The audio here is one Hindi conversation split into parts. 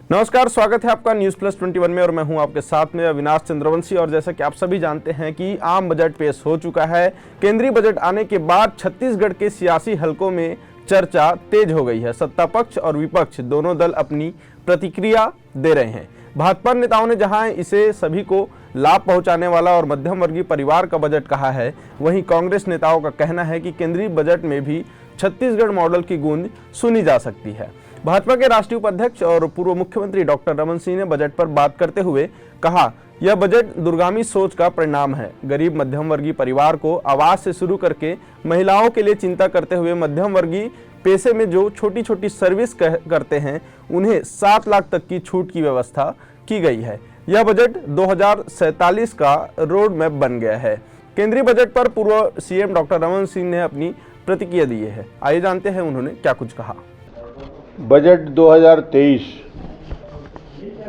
नमस्कार, स्वागत है आपका न्यूज़ प्लस 21 में और मैं हूं आपके साथ में अविनाश चंद्रवंशी। और जैसा कि आप सभी जानते हैं कि आम बजट पेश हो चुका है। केंद्रीय बजट आने के बाद छत्तीसगढ़ के सियासी हलकों में चर्चा तेज हो गई है। सत्ता पक्ष और विपक्ष दोनों दल अपनी प्रतिक्रिया दे रहे हैं। भाजपा नेताओं ने जहां इसे सभी को लाभ पहुंचाने वाला और मध्यम वर्गीय परिवार का बजट कहा है, वहीं कांग्रेस नेताओं का कहना है कि केंद्रीय बजट में भी छत्तीसगढ़ मॉडल की गूंज सुनी जा सकती है। भाजपा के राष्ट्रीय उपाध्यक्ष और पूर्व मुख्यमंत्री डॉक्टर रमन सिंह ने बजट पर बात करते हुए कहा, यह बजट दूरगामी सोच का परिणाम है। गरीब मध्यम वर्गीय परिवार को आवास से शुरू करके महिलाओं के लिए चिंता करते हुए मध्यम वर्गीय पेशे में जो छोटी छोटी सर्विस करते हैं उन्हें 7 लाख तक की छूट की व्यवस्था की गई है। यह बजट 2047 का रोड मैप बन गया है। केंद्रीय बजट पर पूर्व सीएम डॉक्टर रमन सिंह ने अपनी प्रतिक्रिया दी है। आइए जानते हैं उन्होंने क्या कुछ कहा। बजट 2023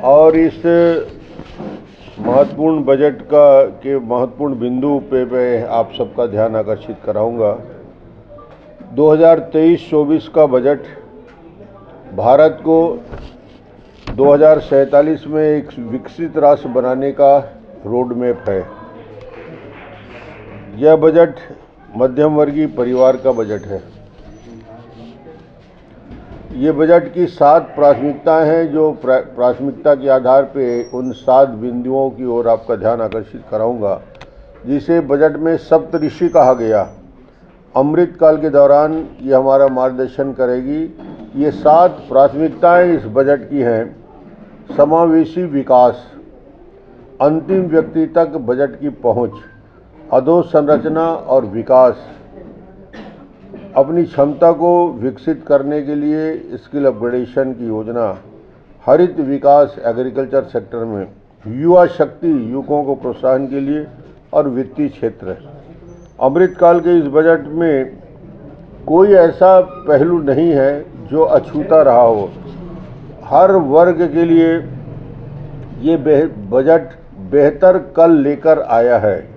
और इस महत्वपूर्ण बजट के महत्वपूर्ण बिंदु पे आप सबका ध्यान आकर्षित कराऊंगा। 2023-24 का बजट भारत को 2047 में एक विकसित राष्ट्र बनाने का रोड मैप है। यह बजट मध्यम वर्गीय परिवार का बजट है। ये बजट की 7 प्राथमिकताएं हैं, जो प्राथमिकता के आधार पे उन 7 बिंदुओं की ओर आपका ध्यान आकर्षित कराऊंगा, जिसे बजट में सप्तऋषि कहा गया। अमृत काल के दौरान ये हमारा मार्गदर्शन करेगी। ये 7 प्राथमिकताएं इस बजट की हैं। समावेशी विकास, अंतिम व्यक्ति तक बजट की पहुंच, अधोसंरचना और विकास, अपनी क्षमता को विकसित करने के लिए स्किल अपग्रेडेशन की योजना, हरित विकास एग्रीकल्चर सेक्टर में, युवा शक्ति युवकों को प्रोत्साहन के लिए और वित्तीय क्षेत्र। अमृतकाल के इस बजट में कोई ऐसा पहलू नहीं है जो अछूता रहा हो। हर वर्ग के लिए ये बजट बेहतर कल लेकर आया है।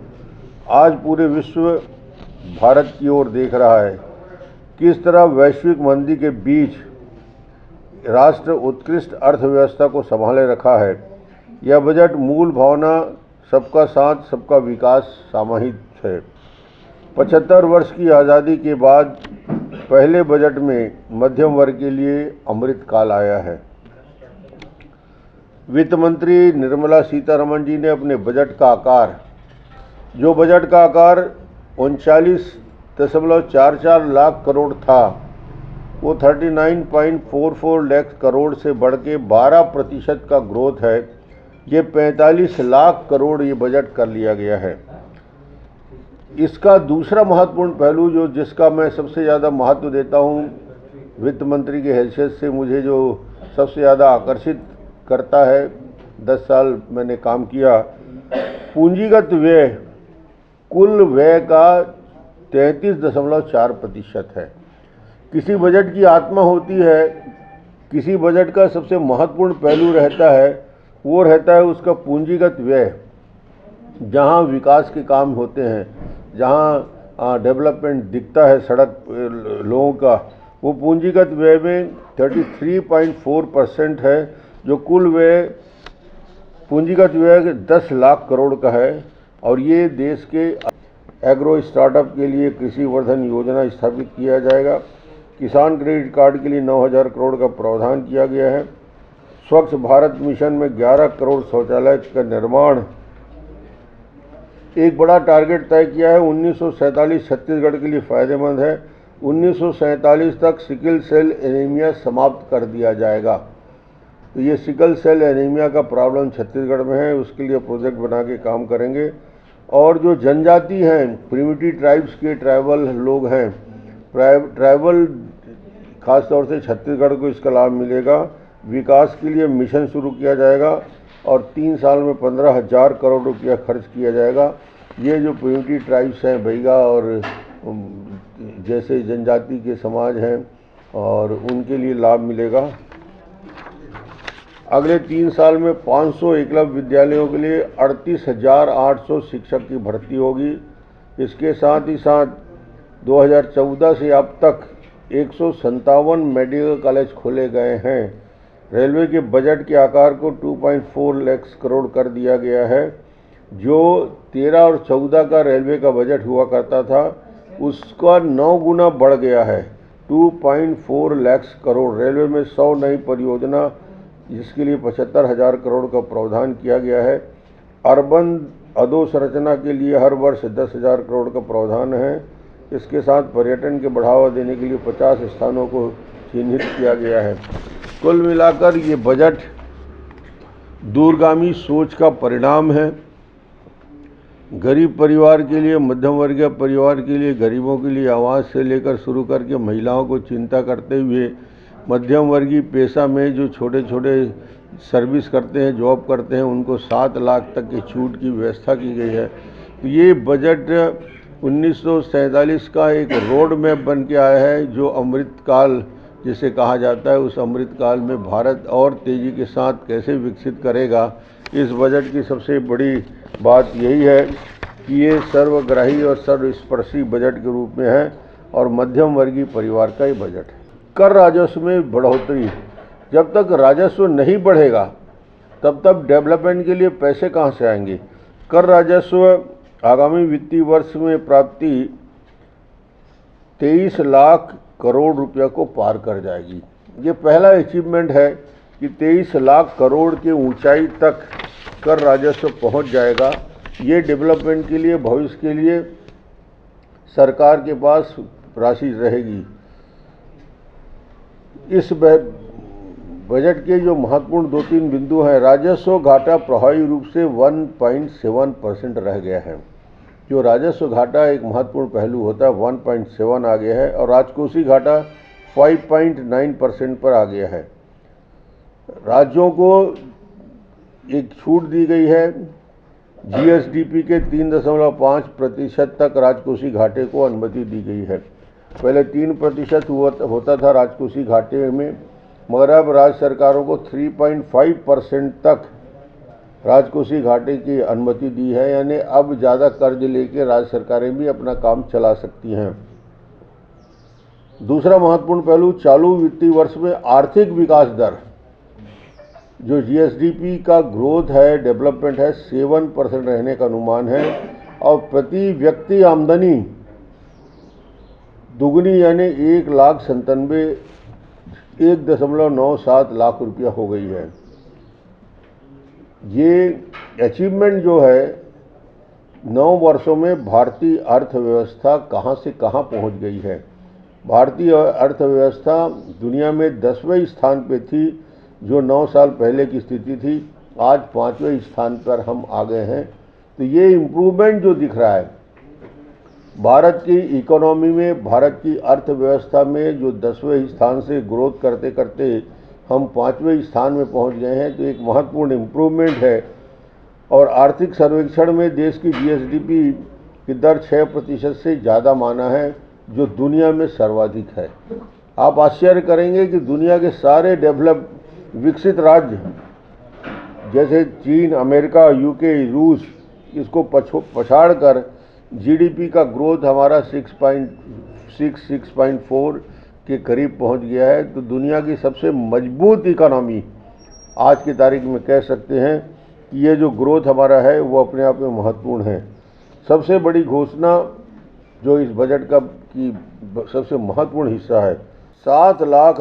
आज पूरे विश्व भारत की ओर देख रहा है। किस तरह वैश्विक मंदी के बीच राष्ट्र उत्कृष्ट अर्थव्यवस्था को संभाले रखा है। यह बजट मूल भावना सबका साथ सबका विकास समाहित है। 75 वर्ष की आज़ादी के बाद पहले बजट में मध्यम वर्ग के लिए अमृत काल आया है। वित्त मंत्री निर्मला सीतारमण जी ने अपने बजट का आकार, जो बजट का आकार 39.44 लाख करोड़ था, वो 39.44 लाख करोड़ से बढ़ के 12% का ग्रोथ है। ये 45 लाख करोड़ ये बजट कर लिया गया है। इसका दूसरा महत्वपूर्ण पहलू जिसका मैं सबसे ज़्यादा महत्व देता हूँ, वित्त मंत्री की हैसियत से मुझे जो सबसे ज़्यादा आकर्षित करता है, 10 साल मैंने काम किया, पूंजीगत व्यय कुल व्यय का 33.4% है। किसी बजट की आत्मा होती है, किसी बजट का सबसे महत्वपूर्ण पहलू रहता है, वो रहता है उसका पूंजीगत व्यय। जहाँ विकास के काम होते हैं, जहाँ डेवलपमेंट दिखता है सड़क लोगों का, वो पूंजीगत व्यय में 33.4% है, जो कुल व्यय पूंजीगत व्यय 10 लाख करोड़ का है। और ये देश के एग्रो स्टार्टअप के लिए कृषि वर्धन योजना स्थापित किया जाएगा। किसान क्रेडिट कार्ड के लिए 9,000 करोड़ का प्रावधान किया गया है। स्वच्छ भारत मिशन में 11 करोड़ शौचालय का निर्माण, एक बड़ा टारगेट तय किया है। 1947 छत्तीसगढ़ के लिए फ़ायदेमंद है। 1947 तक सिकल सेल एनीमिया समाप्त कर दिया जाएगा। तो ये सिकल सेल एनीमिया का प्रॉब्लम छत्तीसगढ़ में है, उसके लिए प्रोजेक्ट बना के काम करेंगे। और जो जनजाति हैं, प्रिमिटिव ट्राइब्स के ट्राइबल लोग हैं, ट्राइबल खास तौर से छत्तीसगढ़ को इसका लाभ मिलेगा। विकास के लिए मिशन शुरू किया जाएगा और 3 साल में 15,000 करोड़ रुपया खर्च किया जाएगा। ये जो प्रिमिटिव ट्राइब्स हैं, बैगा और जैसे जनजाति के समाज हैं, और उनके लिए लाभ मिलेगा। अगले 3 साल में 500 एकलव्य विद्यालयों के लिए 38,800 शिक्षक की भर्ती होगी। इसके साथ ही साथ 2014 से अब तक 157 मेडिकल कॉलेज खोले गए हैं। रेलवे के बजट के आकार को 2.4 लाख करोड़ कर दिया गया है। जो 13 और 14 का रेलवे का बजट हुआ करता था उसका 9 गुना बढ़ गया है, 2.4 लाख करोड़। रेलवे में 100 नई परियोजना जिसके लिए 75,000 करोड़ का प्रावधान किया गया है। अर्बन अधोसंरचना के लिए हर वर्ष 10,000 करोड़ का प्रावधान है। इसके साथ पर्यटन के बढ़ावा देने के लिए 50 स्थानों को चिन्हित किया गया है। कुल मिलाकर ये बजट दूरगामी सोच का परिणाम है। गरीब परिवार के लिए, मध्यम वर्गीय परिवार के लिए, गरीबों के लिए आवास से लेकर शुरू करके महिलाओं को चिंता करते हुए मध्यम वर्गीय पेशा में जो छोटे छोटे सर्विस करते हैं, जॉब करते हैं, उनको 7 लाख तक की छूट की व्यवस्था की गई है। तो ये बजट 1947 का एक रोड मैप बन के आया है, जो अमृतकाल जिसे कहा जाता है, उस अमृतकाल में भारत और तेज़ी के साथ कैसे विकसित करेगा। इस बजट की सबसे बड़ी बात यही है कि ये सर्वग्राही और सर्वस्पर्शी बजट के रूप में है और मध्यम वर्गीय परिवार का ही बजट है। कर राजस्व में बढ़ोतरी, जब तक राजस्व नहीं बढ़ेगा तब तक डेवलपमेंट के लिए पैसे कहाँ से आएंगे। कर राजस्व आगामी वित्तीय वर्ष में प्राप्ति 23 लाख करोड़ रुपया को पार कर जाएगी। ये पहला अचीवमेंट है कि 23 लाख करोड़ की ऊंचाई तक कर राजस्व पहुंच जाएगा। ये डेवलपमेंट के लिए, भविष्य के लिए सरकार के पास राशि रहेगी। इस बजट के जो महत्वपूर्ण 2-3 बिंदु हैं, राजस्व घाटा प्रभावी रूप से 1.7% रह गया है। जो राजस्व घाटा एक महत्वपूर्ण पहलू होता है 1.7 आ गया है और राजकोषीय घाटा 5.9% पर आ गया है। राज्यों को एक छूट दी गई है। जीएसडीपी के 3.5% तक राजकोषीय घाटे को अनुमति दी गई है। पहले 3% होता था राजकोषीय घाटे में, मगर अब राज्य सरकारों को 3.5% तक राजकोषीय घाटे की अनुमति दी है। यानी अब ज़्यादा कर्ज लेके राज्य सरकारें भी अपना काम चला सकती हैं। दूसरा महत्वपूर्ण पहलू, चालू वित्तीय वर्ष में आर्थिक विकास दर, जो जीएसडीपी का ग्रोथ है, डेवलपमेंट है, 7% रहने का अनुमान है और प्रति व्यक्ति आमदनी दुगनी यानी 1,97 लाख रुपया हो गई है। ये अचीवमेंट जो है 9 वर्षों में भारतीय अर्थव्यवस्था कहां से कहां पहुंच गई है। भारतीय अर्थव्यवस्था दुनिया में 10वें स्थान पे थी, जो 9 साल पहले की स्थिति थी। आज 5वें स्थान पर हम आ गए हैं। तो ये इम्प्रूवमेंट जो दिख रहा है भारत की इकोनॉमी में, भारत की अर्थव्यवस्था में, जो 10वें स्थान से ग्रोथ करते करते हम 5वें स्थान में पहुंच गए हैं, तो एक महत्वपूर्ण इम्प्रूवमेंट है। और आर्थिक सर्वेक्षण में देश की जीएसडीपी की दर 6% से ज़्यादा माना है, जो दुनिया में सर्वाधिक है। आप आश्चर्य करेंगे कि दुनिया के सारे डेवलप विकसित राज्य जैसे चीन, अमेरिका, यूके, रूस, इसको पछाड़ कर जीडीपी का ग्रोथ हमारा 6.4 के करीब पहुंच गया है। तो दुनिया की सबसे मजबूत इकोनॉमी आज की तारीख में कह सकते हैं कि ये जो ग्रोथ हमारा है वो अपने आप में महत्वपूर्ण है। सबसे बड़ी घोषणा जो इस बजट का की सबसे महत्वपूर्ण हिस्सा है, 7 लाख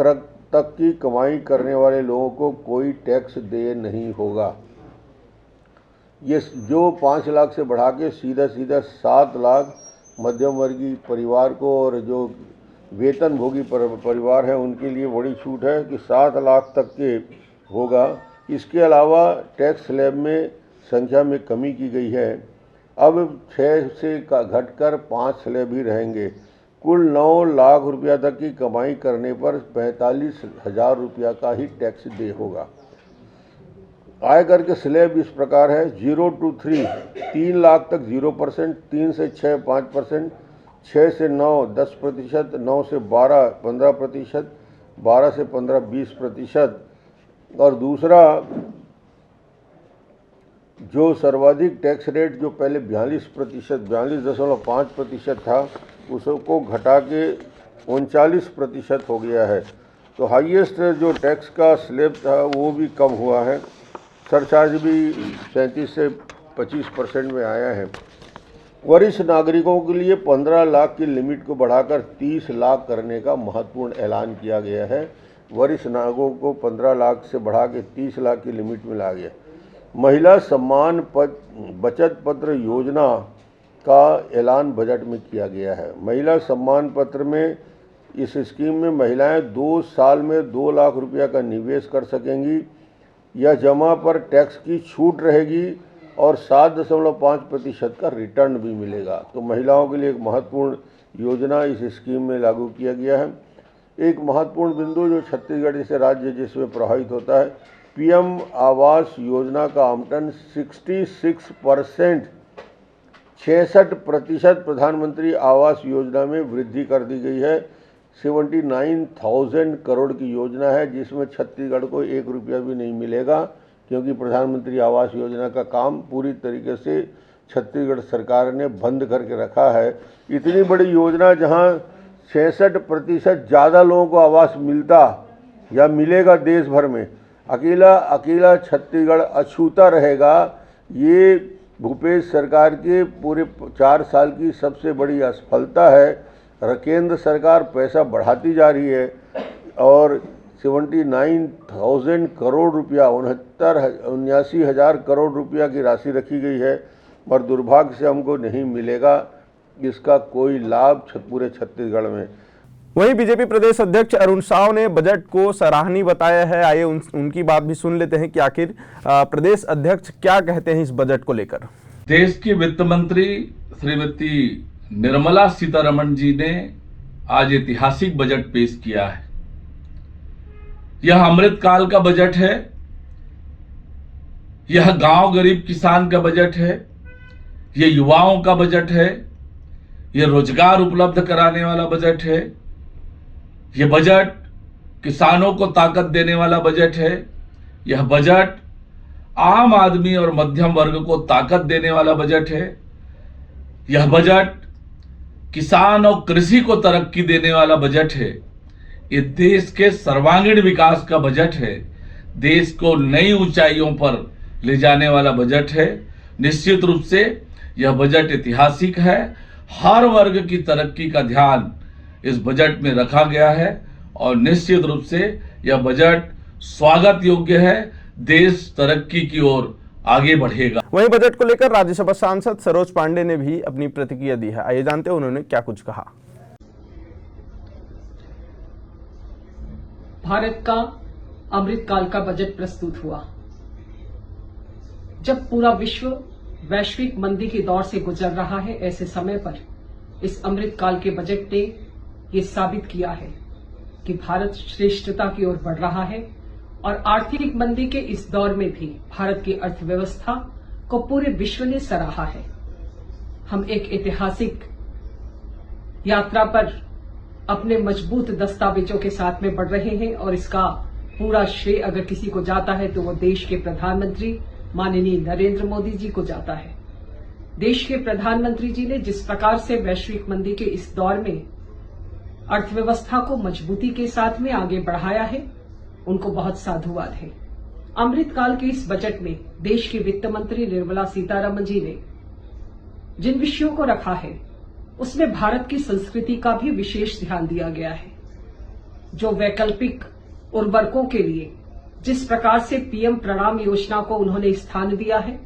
तक की कमाई करने वाले लोगों को कोई टैक्स दे नहीं होगा। ये जो 5 लाख से बढ़ा के सीधा 7 लाख मध्यम वर्गीय परिवार को और जो वेतन भोगी परिवार है उनके लिए बड़ी छूट है कि 7 लाख तक के होगा। इसके अलावा टैक्स स्लैब में संख्या में कमी की गई है। अब 6 से घटकर 5 स्लैब ही रहेंगे। कुल 9 लाख रुपया तक की कमाई करने पर 45,000 रुपया का ही टैक्स दे होगा। आयकर के स्लैब इस प्रकार है, 0 to 3 3 लाख तक 0%, 3 से 6 5%, 6 से 9 10%, 9 से 12 15%, 12 से 15 20%। और दूसरा जो सर्वाधिक टैक्स रेट जो पहले 42.5% था, उसको घटा के 39% हो गया है। तो हाईएस्ट जो टैक्स का स्लैब था वो भी कम हुआ है, सरचार्ज भी 37 से 25% में आया है। वरिष्ठ नागरिकों के लिए 15 लाख की लिमिट को बढ़ाकर 30 लाख करने का महत्वपूर्ण ऐलान किया गया है। वरिष्ठ नागरिकों को 15 लाख से बढ़ा के 30 लाख की लिमिट में ला गया। महिला सम्मान बचत पत्र योजना का ऐलान बजट में किया गया है। महिला सम्मान पत्र में इस स्कीम में महिलाएं 2 साल में 2 लाख रुपया का निवेश कर सकेंगी। यह जमा पर टैक्स की छूट रहेगी और 7.5% का रिटर्न भी मिलेगा। तो महिलाओं के लिए एक महत्वपूर्ण योजना इस स्कीम में लागू किया गया है। एक महत्वपूर्ण बिंदु जो छत्तीसगढ़ जैसे राज्य जिसमें प्रभावित होता है, पीएम आवास योजना का आवंटन 66% प्रधानमंत्री आवास योजना में वृद्धि कर दी गई है। 79,000 करोड़ की योजना है, जिसमें छत्तीसगढ़ को 1 रुपया भी नहीं मिलेगा, क्योंकि प्रधानमंत्री आवास योजना का काम पूरी तरीके से छत्तीसगढ़ सरकार ने बंद करके रखा है। इतनी बड़ी योजना जहां 66% ज़्यादा लोगों को आवास मिलता या मिलेगा देश भर में, अकेला छत्तीसगढ़ अछूता रहेगा। ये भूपेश सरकार के पूरे 4 साल की सबसे बड़ी असफलता है। केंद्र सरकार पैसा बढ़ाती जा रही है और 79,000 करोड़ रुपया 79,000 करोड़ रुपया की राशि रखी गई है, पर दुर्भाग्य से हमको नहीं मिलेगा इसका कोई लाभ पूरे छत्तीसगढ़ में। वहीं बीजेपी प्रदेश अध्यक्ष अरुण साव ने बजट को सराहनीय बताया है। आइए उनकी बात भी सुन लेते हैं कि आखिर प्रदेश अध्यक्ष क्या कहते हैं इस बजट को लेकर। देश की वित्त मंत्री श्रीमती निर्मला सीतारमण जी ने आज ऐतिहासिक बजट पेश किया है। यह अमृतकाल का बजट है, यह गांव गरीब किसान का बजट है, यह युवाओं का बजट है, यह रोजगार उपलब्ध कराने वाला बजट है, यह बजट किसानों को ताकत देने वाला बजट है, यह बजट आम आदमी और मध्यम वर्ग को ताकत देने वाला बजट है, यह बजट किसान और कृषि को तरक्की देने वाला बजट है। ये देश के सर्वांगीण विकास का बजट है, देश को नई ऊंचाइयों पर ले जाने वाला बजट है। निश्चित रूप से यह बजट ऐतिहासिक है। हर वर्ग की तरक्की का ध्यान इस बजट में रखा गया है और निश्चित रूप से यह बजट स्वागत योग्य है। देश तरक्की की ओर आगे बढ़ेगा। वहीं बजट को लेकर राज्यसभा सांसद सरोज पांडे ने भी अपनी प्रतिक्रिया दी है। आइए जानते हैं उन्होंने क्या कुछ कहा। भारत का अमृतकाल का बजट प्रस्तुत हुआ। जब पूरा विश्व वैश्विक मंदी के दौर से गुजर रहा है, ऐसे समय पर इस अमृतकाल के बजट ने ये साबित किया है कि भारत श्रेष्ठता की ओर बढ़ रहा है और आर्थिक मंदी के इस दौर में भी भारत की अर्थव्यवस्था को पूरे विश्व ने सराहा है। हम एक ऐतिहासिक यात्रा पर अपने मजबूत दस्तावेजों के साथ में बढ़ रहे हैं और इसका पूरा श्रेय अगर किसी को जाता है तो वो देश के प्रधानमंत्री माननीय नरेंद्र मोदी जी को जाता है। देश के प्रधानमंत्री जी ने जिस प्रकार से वैश्विक मंदी के इस दौर में अर्थव्यवस्था को मजबूती के साथ में आगे बढ़ाया है, उनको बहुत साधुवाद है। अमृतकाल के इस बजट में देश की वित्त मंत्री निर्मला सीतारमण जी ने जिन विषयों को रखा है उसमें भारत की संस्कृति का भी विशेष ध्यान दिया गया है। जो वैकल्पिक उर्वरकों के लिए जिस प्रकार से पीएम प्रणाम योजना को उन्होंने स्थान दिया है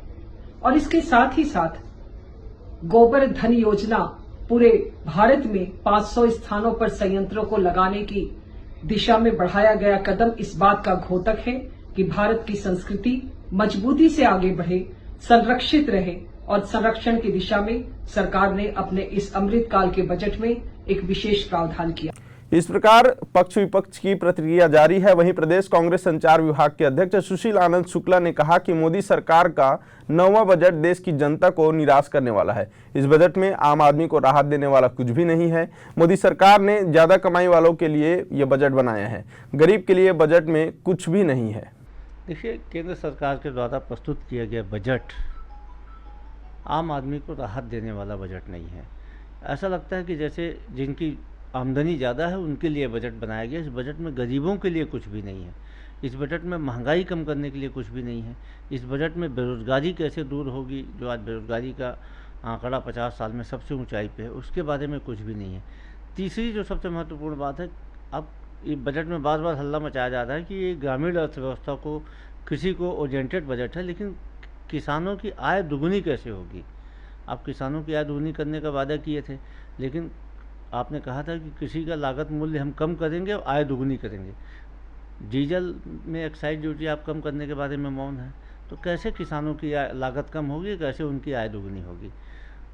और इसके साथ ही साथ गोबर धन योजना पूरे भारत में 500 स्थानों पर संयंत्रों को लगाने की दिशा में बढ़ाया गया कदम इस बात का घोतक है कि भारत की संस्कृति मजबूती से आगे बढ़े, संरक्षित रहे और संरक्षण की दिशा में सरकार ने अपने इस अमृतकाल के बजट में एक विशेष प्रावधान किया। इस प्रकार पक्ष विपक्ष की प्रतिक्रिया जारी है। वहीं प्रदेश कांग्रेस संचार विभाग के अध्यक्ष सुशील आनंद शुक्ला ने कहा कि मोदी सरकार का 9वां बजट देश की जनता को निराश करने वाला है। इस बजट में आम आदमी को राहत देने वाला कुछ भी नहीं है। मोदी सरकार ने ज्यादा कमाई वालों के लिए यह बजट बनाया है, गरीब के लिए बजट में कुछ भी नहीं है। देखिए, केंद्र सरकार के द्वारा प्रस्तुत किया गया बजट आम आदमी को राहत देने वाला बजट नहीं है। ऐसा लगता है कि जैसे जिनकी आमदनी ज़्यादा है उनके लिए बजट बनाया गया। इस बजट में गरीबों के लिए कुछ भी नहीं है। इस बजट में महंगाई कम करने के लिए कुछ भी नहीं है। इस बजट में बेरोज़गारी कैसे दूर होगी, जो आज बेरोज़गारी का आंकड़ा 50 साल में सबसे ऊंचाई पे है, उसके बारे में कुछ भी नहीं है। तीसरी जो सबसे महत्वपूर्ण बात है, अब ये बजट में बार बार हल्ला मचाया जा रहा है कि ये ग्रामीण अर्थव्यवस्था को, कृषि को ओरिएंटेड बजट है, लेकिन किसानों की आय दुगुनी कैसे होगी। आप किसानों की आय दुगुनी करने का वादा किए थे, लेकिन आपने कहा था कि कृषि का लागत मूल्य हम कम करेंगे और आय दुगुनी करेंगे। डीजल में एक्साइज ड्यूटी आप कम करने के बारे में मौन है, तो कैसे किसानों की लागत कम होगी, कैसे उनकी आय दुगुनी होगी।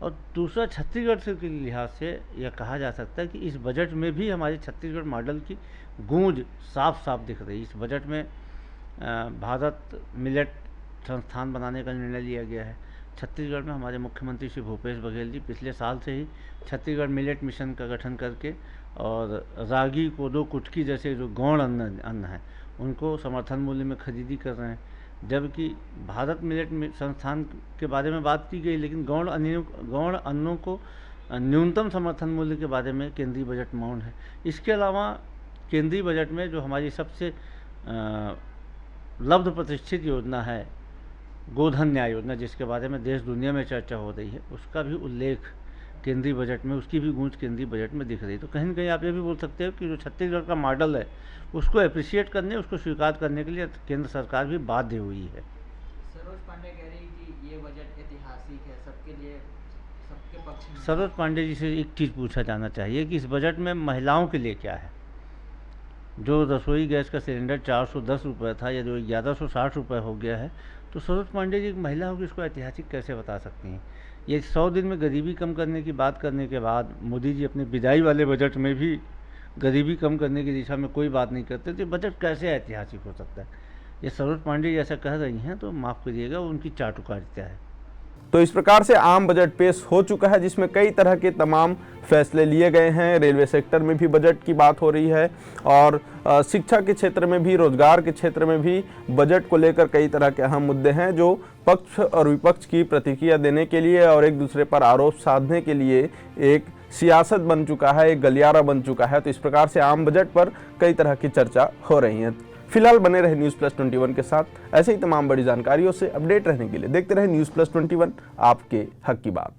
और दूसरा, छत्तीसगढ़ से के लिहाज से यह कहा जा सकता है कि इस बजट में भी हमारे छत्तीसगढ़ मॉडल की गूंज साफ साफ दिख रही है। इस बजट में भारत मिलेट संस्थान बनाने का निर्णय लिया गया है। छत्तीसगढ़ में हमारे मुख्यमंत्री श्री भूपेश बघेल जी पिछले साल से ही छत्तीसगढ़ मिलेट मिशन का गठन करके और रागी, कोदो, कुटकी जैसे जो गौण अन्न है उनको समर्थन मूल्य में खरीदी कर रहे हैं। जबकि भारत मिलेट संस्थान के बारे में बात की गई, लेकिन गौण अन्नों को न्यूनतम समर्थन मूल्य के बारे में केंद्रीय बजट मौन है। इसके अलावा केंद्रीय बजट में जो हमारी सबसे लब्ध प्रतिष्ठित योजना है, गोधन न्याय योजना, जिसके बारे में देश दुनिया में चर्चा हो रही है, उसका भी उल्लेख केंद्रीय बजट में, उसकी भी गूंज केंद्रीय बजट में दिख रही है। तो कहीं ना कहीं आप ये भी बोल सकते हो कि जो छत्तीसगढ़ का मॉडल है उसको अप्रिशिएट करने, उसको स्वीकार करने के लिए केंद्र सरकार भी बाध्य हुई है। सरोज पांडे कह रही कि ये बजट ऐतिहासिक है, सबके लिए, सबके पक्ष में। सरोज पांडे जी से एक चीज़ पूछा जाना चाहिए कि इस बजट में महिलाओं के लिए क्या है। जो रसोई गैस का सिलेंडर 410 रुपये था, या जो 1160 रुपये हो गया है, तो सरोज पांडे जी एक महिला होगी, इसको ऐतिहासिक कैसे बता सकती हैं। ये 100 दिन में गरीबी कम करने की बात करने के बाद मोदी जी अपने विदाई वाले बजट में भी गरीबी कम करने की दिशा में कोई बात नहीं करते, तो बजट कैसे ऐतिहासिक हो सकता है। ये सरोज पांडे जी ऐसा कह रही हैं तो माफ़ करिएगा, उनकी चाटुकारिता है। तो इस प्रकार से आम बजट पेश हो चुका है, जिसमें कई तरह के तमाम फैसले लिए गए हैं। रेलवे सेक्टर में भी बजट की बात हो रही है और शिक्षा के क्षेत्र में भी, रोजगार के क्षेत्र में भी बजट को लेकर कई तरह के अहम मुद्दे हैं, जो पक्ष और विपक्ष की प्रतिक्रिया देने के लिए और एक दूसरे पर आरोप साधने के लिए एक सियासत बन चुका है, एक गलियारा बन चुका है। तो इस प्रकार से आम बजट पर कई तरह की चर्चा हो रही है। फिलहाल बने रहे न्यूज़+21 के साथ। ऐसे ही तमाम बड़ी जानकारियों से अपडेट रहने के लिए देखते रहे न्यूज़+21, आपके हक की बात।